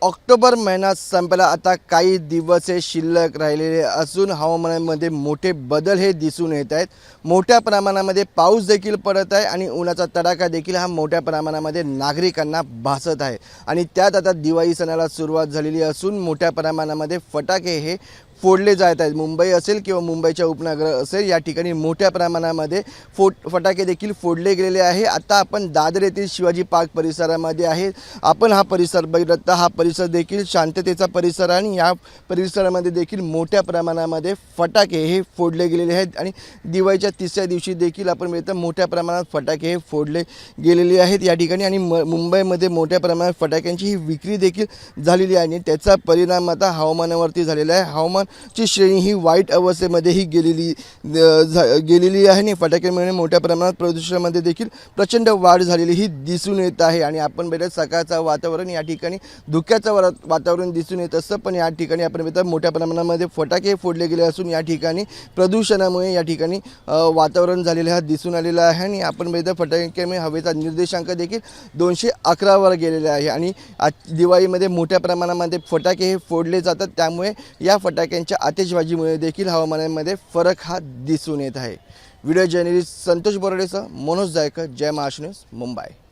October महिना संपला, आता काही दिवस हे शिल्लक राहिलेले असून हवामानामध्ये मोठे बदल हे दिसून येत आहेत। मोठ्या प्रमाणामध्ये पाऊस देखील पडत आहे आणि उन्हाचा तडाखा देखील हा मोठ्या प्रमाणामध्ये नागरिकांना भासत आहे। आणि त्यात आता दिवाळी सणाला सुरुवात झालेली असून मोठ्या प्रमाणामध्ये फटाके हे फोडले जात आहेत। मुंबई असेल किंवा मुंबईच्या उपनगर असेल, या ठिकाणी मोठ्या प्रमाणामध्ये फटाके देखील फोडले गेलेले आहे। आता आपण दादर येथील शिवाजी पार्क परिसरामध्ये आहे। आपण हा परिसर बघितला, हा परिसर देखील शांततेचा परिसर आहे आणि या परिसरामध्ये देखील मोठ्या प्रमाणामध्ये फटाके हे फोडले गेलेले आहेत। आणि दिवाळीच्या तिसऱ्या दिवशी देखील आपण बघितलं मोठ्या प्रमाणात फटाके हे फोडले गेलेले आहेत या ठिकाणी। आणि मुंबईमध्ये मोठ्या प्रमाणात फटाक्यांची ही विक्री देखील झालेली आहे आणि त्याचा परिणाम आता हवामानावरती झालेला आहे। हवामानची श्रेणी ही वाईट अवस्थेमध्ये ही गेलेली आहे आणि फटाक्यांमुळे मोठ्या प्रमाणात प्रदूषणामध्ये देखील प्रचंड वाढ झालेली ही दिसून येत आहे। आणि आपण बघितलं सकाळचं वातावरण या ठिकाणी धुक्याचं वातावरण दिसून येत असतं, पण या ठिकाणी आपण बघितलं मोठ्या प्रमाणामध्ये फटाके फोडले गेले असून या ठिकाणी प्रदूषणामुळे या ठिकाणी वातावरण झालेलं हा दिसून आलेलं आहे। आणि आपण बघितलं फटाक्यामुळे हवेचा निर्देशांक देखील 211 वर गेलेला आहे। आणि दिवाळीमध्ये मोठ्या प्रमाणामध्ये फटाके हे फोडले जातात, त्यामुळे या फटाक्यांच्या आतिषबाजीमुळे देखील हवामानामध्ये फरक हा दिसून येत आहे। व्हिडिओ जर्नलिस्ट संतोष बोराडेसह मनोज जायकर, जय महाराष्ट्र न्यूज, मुंबई।